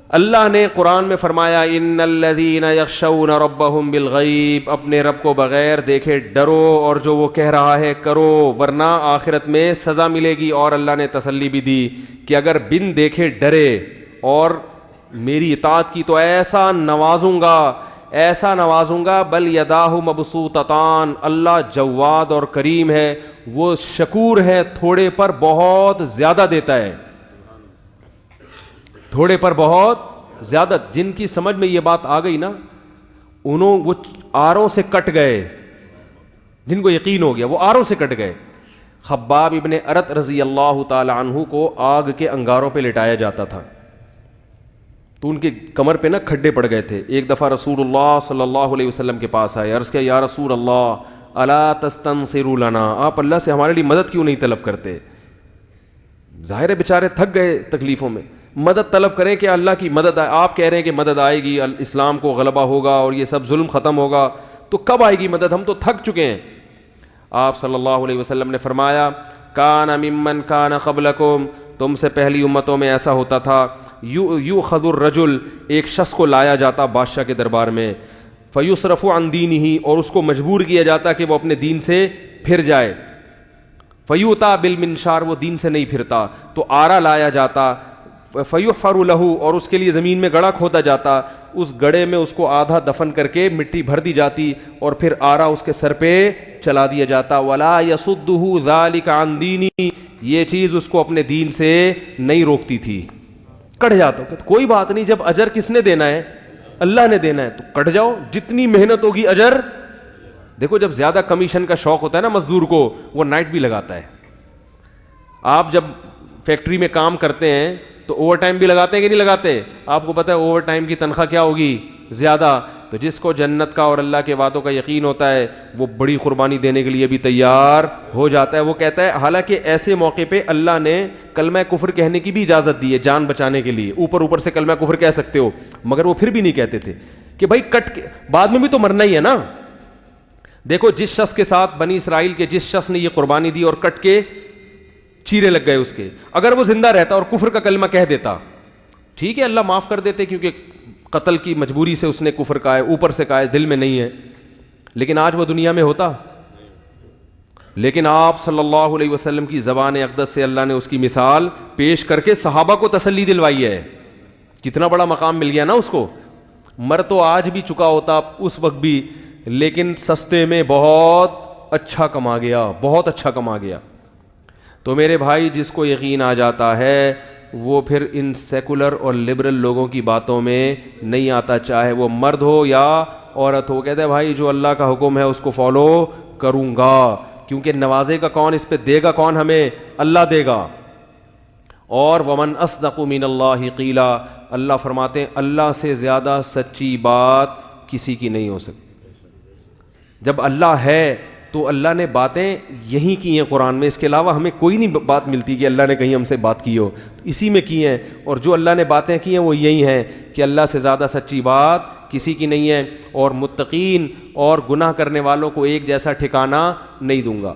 اللہ نے قرآن میں فرمایا ان الذین یخشون ربہم بالغیب، اپنے رب کو بغیر دیکھے ڈرو اور جو وہ کہہ رہا ہے کرو ورنہ آخرت میں سزا ملے گی۔ اور اللہ نے تسلی بھی دی کہ اگر بن دیکھے ڈرے اور میری اطاعت کی تو ایسا نوازوں گا بل یداہ مبسوطتان، اللہ جواد اور کریم ہے، وہ شکور ہے، تھوڑے پر بہت زیادہ دیتا ہے، تھوڑے پر بہت زیادہ۔ جن کی سمجھ میں یہ بات آ گئی نا وہ آروں سے کٹ گئے، جن کو یقین ہو گیا وہ آروں سے کٹ گئے۔ خباب ابن ارت رضی اللہ تعالی عنہ کو آگ کے انگاروں پہ لٹایا جاتا تھا تو ان کے کمر پہ نا کھڈے پڑ گئے تھے۔ ایک دفعہ رسول اللہ صلی اللہ علیہ وسلم کے پاس آئے، عرض کیا یا رسول اللہ الا تستنصروا لنا، آپ اللہ سے ہمارے لیے مدد کیوں نہیں طلب کرتے؟ ظاہر ہے بیچارے تھک گئے تکلیفوں میں، مدد طلب کریں کہ اللہ کی مدد آئے۔ آپ کہہ رہے ہیں کہ مدد آئے گی، اسلام کو غلبہ ہوگا اور یہ سب ظلم ختم ہوگا، تو کب آئے گی مدد؟ ہم تو تھک چکے ہیں۔ آپ صلی اللہ علیہ وسلم نے فرمایا کان ممن کان قبلکم، تم سے پہلی امتوں میں ایسا ہوتا تھا، یؤخذ الرجل، ایک شخص کو لایا جاتا بادشاہ کے دربار میں، فیصرف عن دینہ، اور اس کو مجبور کیا جاتا کہ وہ اپنے دین سے پھر جائے، فیؤتی بالمنشار، وہ دین سے نہیں پھرتا، تو آرا لایا جاتا، فیحفر لہ، اور اس کے لیے زمین میں گڑھا کھودا جاتا، اس گڑھے میں اس کو آدھا دفن کر کے مٹی بھر دی جاتی اور پھر آرا اس کے سر پہ چلا دیا جاتا، ولا یصدہ ذلک عن دینہ، یہ چیز اس کو اپنے دین سے نہیں روکتی تھی۔ کٹ جاتا، کوئی بات نہیں، جب اجر کس نے دینا ہے؟ اللہ نے دینا ہے، تو کٹ جاؤ، جتنی محنت ہوگی اجر۔ دیکھو جب زیادہ کمیشن کا شوق ہوتا ہے نا مزدور کو، وہ نائٹ بھی لگاتا ہے۔ آپ جب فیکٹری میں کام کرتے ہیں تو اوور ٹائم بھی لگاتے ہیں کہ نہیں لگاتے؟ آپ کو پتہ ہے اوور ٹائم کی تنخواہ کیا ہوگی؟ زیادہ۔ تو جس کو جنت کا اور اللہ کے وعدوں کا یقین ہوتا ہے وہ بڑی قربانی دینے کے لیے بھی تیار ہو جاتا ہے۔ وہ کہتا ہے، حالانکہ ایسے موقع پہ اللہ نے کلمہ کفر کہنے کی بھی اجازت دی ہے جان بچانے کے لیے، اوپر سے کلمہ کفر کہہ سکتے ہو، مگر وہ پھر بھی نہیں کہتے تھے کہ بھائی کٹ کے بعد میں بھی تو مرنا ہی ہے نا۔ دیکھو جس شخص کے ساتھ بنی اسرائیل کے جس شخص نے یہ قربانی دی اور کٹ کے چیرے لگ گئے اس کے، اگر وہ زندہ رہتا اور کفر کا کلمہ کہہ دیتا، ٹھیک ہے اللہ معاف کر دیتے، کیونکہ قتل کی مجبوری سے اس نے کفر کہا ہے، اوپر سے کہا ہے، دل میں نہیں ہے، لیکن آج وہ دنیا میں ہوتا۔ لیکن آپ صلی اللہ علیہ وسلم کی زبان اقدس سے اللہ نے اس کی مثال پیش کر کے صحابہ کو تسلی دلوائی ہے۔ کتنا بڑا مقام مل گیا نا اس کو۔ مر تو آج بھی چکا ہوتا اس وقت بھی، لیکن سستے میں بہت اچھا کما گیا، بہت اچھا کما گیا۔ تو میرے بھائی جس کو یقین آ جاتا ہے وہ پھر ان سیکولر اور لبرل لوگوں کی باتوں میں نہیں آتا، چاہے وہ مرد ہو یا عورت ہو۔ کہتے ہیں بھائی جو اللہ کا حکم ہے اس کو فالو کروں گا، کیونکہ نوازے گا کون، اس پہ دے گا کون، ہمیں اللہ دے گا۔ اور ومن اصدق من اللہ قیلا، اللہ فرماتے ہیں اللہ سے زیادہ سچی بات کسی کی نہیں ہو سکتی۔ جب اللہ ہے تو اللہ نے باتیں یہی کی ہیں قرآن میں، اس کے علاوہ ہمیں کوئی نہیں بات ملتی کہ اللہ نے کہیں ہم سے بات کی ہو، اسی میں کی ہیں۔ اور جو اللہ نے باتیں کی ہیں وہ یہی ہیں کہ اللہ سے زیادہ سچی بات کسی کی نہیں ہے، اور متقین اور گناہ کرنے والوں کو ایک جیسا ٹھکانہ نہیں دوں گا۔